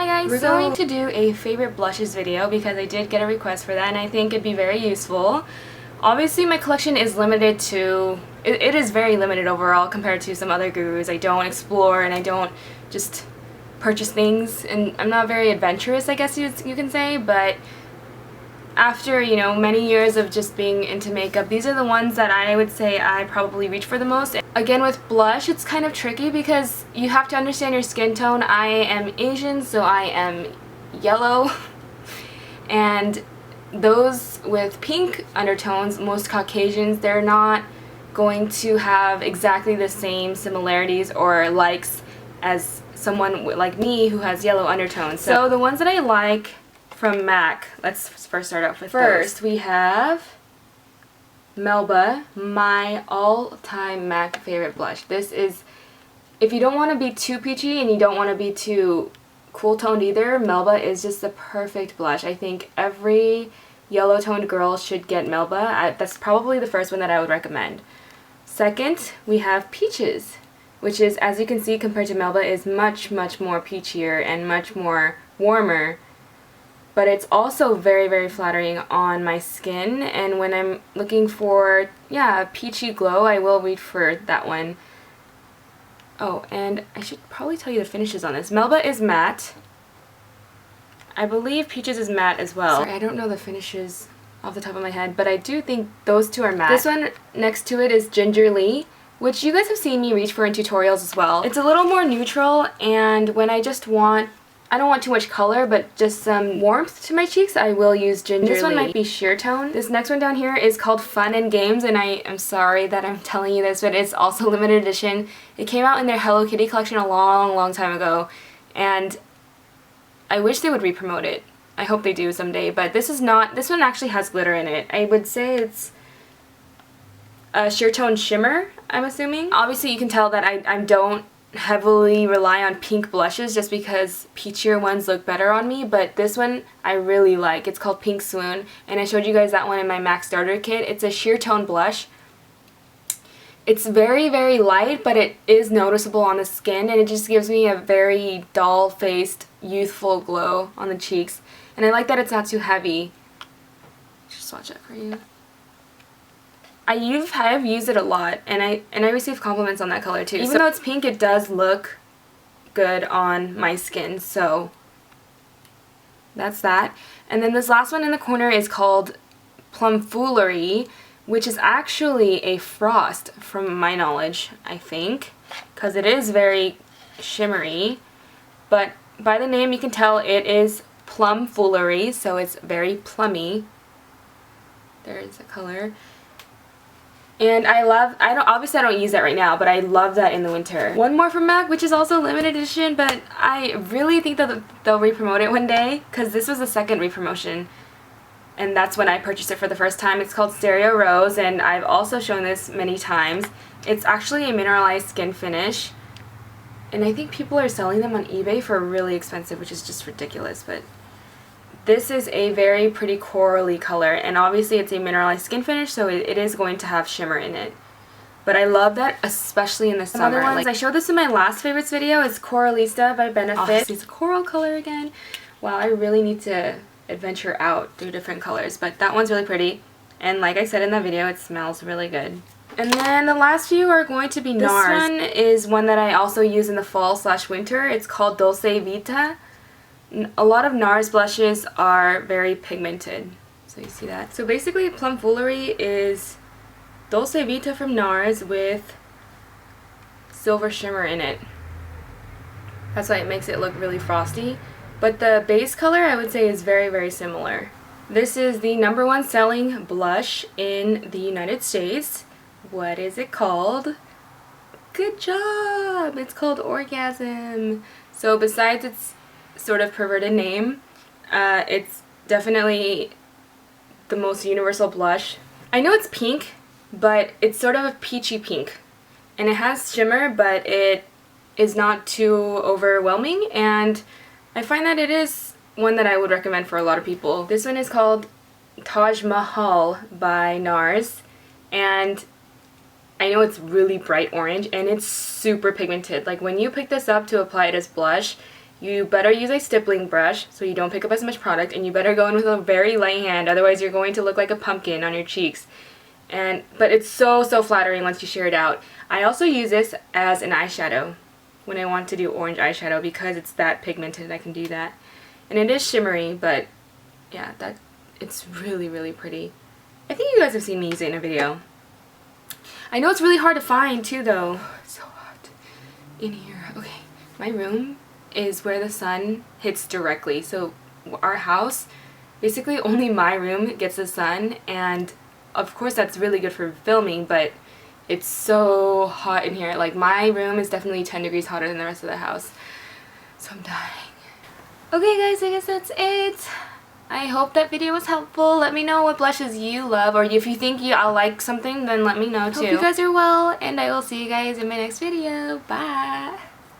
Hi guys, we're going to do a favorite blushes video because I did get a request for that and I think it'd be very useful. Obviously my collection is limited to, it is very limited overall compared to some other gurus. I don't explore and I don't just purchase things, and I'm not very adventurous, I guess you can say, but after, you know, many years of just being into makeup, these are the ones that I would say I probably reach for the most. Again, with blush, it's kind of tricky because you have to understand your skin tone. I am Asian, so I am yellow, and those with pink undertones, most Caucasians, they're not going to have exactly the same similarities or likes as someone like me who has yellow undertones. So the ones that I like from MAC, let's first start off with those. We have Melba, my all-time MAC favorite blush. This is, if you don't want to be too peachy and you don't want to be too cool toned either, Melba is just the perfect blush. I think every yellow toned girl should get Melba. That's probably the first one that I would recommend. Second, we have Peaches, which is, as you can see, compared to Melba, is much more peachier and much more warmer. But it's also very flattering on my skin, and when I'm looking for, yeah, a peachy glow, I will reach for that one. Oh, and I should probably tell you the finishes on this. Melba is matte. I believe Peaches is matte as well. Sorry, I don't know the finishes off the top of my head, but I do think those two are matte. This one next to it is Gingerly, which you guys have seen me reach for in tutorials as well. It's a little more neutral, and when I just want, I don't want too much color, but just some warmth to my cheeks, I will use Gingerly. This one might be sheer tone. This next one down here is called Fun&Games, and I am sorry that I'm telling you this, but it's also limited edition. It came out in their Hello Kitty collection a long time ago, and I wish they would re-promote it. I hope they do someday, but this is not, this one actually has glitter in it. I would say it's a sheer tone shimmer, I'm assuming. Obviously you can tell that I don't heavily rely on pink blushes just because peachier ones look better on me, but this one I really like. It's called Pink Swoon, and I showed you guys that one in my MAC starter kit. It's a sheer tone blush. It's very light, but it is noticeable on the skin, and it just gives me a very doll-faced, youthful glow on the cheeks. And I like that it's not too heavy. Just swatch that for you. I have used it a lot, and I receive compliments on that color too. Even though it's pink, it does look good on my skin, so that's that. And then this last one in the corner is called Plum Foolery, which is actually a frost from my knowledge, I think, because it is very shimmery, but by the name you can tell it is Plum Foolery, so it's very plummy. There's the color. And obviously I don't use that right now, but I love that in the winter. One more from MAC, which is also limited edition, but I really think that they'll re-promote it one day, because this was the second re-promotion, and that's when I purchased it for the first time. It's called Stereo Rose, and I've also shown this many times. It's actually a mineralized skin finish, and I think people are selling them on eBay for really expensive, which is just ridiculous, but this is a very pretty corally color, and obviously it's a mineralized skin finish, so it is going to have shimmer in it. But I love that, especially in the summer. Other ones, I showed this in my last favorites video, is Coralista by Benefit. It's a coral color again. Wow, I really need to adventure out through different colors, but that one's really pretty. And like I said in that video, it smells really good. And then the last few are going to be Nars. This one is one that I also use in the fall/winter. It's called Dolce Vita. A lot of Nars blushes are very pigmented, so you see that. So basically Plum Foolery is Dolce Vita from Nars with silver shimmer in it. That's why it makes it look really frosty. But the base color I would say is very similar. This is the #1 selling blush in the United States. What is it called? Good job! It's called Orgasm. So besides its sort of perverted name, it's definitely the most universal blush. I know it's pink, but it's sort of a peachy pink, and it has shimmer, but it is not too overwhelming, and I find that it is one that I would recommend for a lot of people. This one is called Taj Mahal by Nars, and I know it's really bright orange, and it's super pigmented. Like when you pick this up to apply it as blush, you better use a stippling brush so you don't pick up as much product, and you better go in with a very light hand, otherwise you're going to look like a pumpkin on your cheeks. But it's so flattering once you sheer it out. I also use this as an eyeshadow when I want to do orange eyeshadow because it's that pigmented. I can do that. And it is shimmery, but yeah, it's really pretty. I think you guys have seen me use it in a video. I know it's really hard to find too though. It's so hot in here. Okay, my room is where the sun hits directly. So our house, basically only my room gets the sun, and of course that's really good for filming, but it's so hot in here. Like, my room is definitely 10 degrees hotter than the rest of the house. So I'm dying. Okay guys, I guess that's it. I hope that video was helpful. Let me know what blushes you love, or if you think I'll like something, then let me know too. Hope you guys are well, and I will see you guys in my next video. Bye!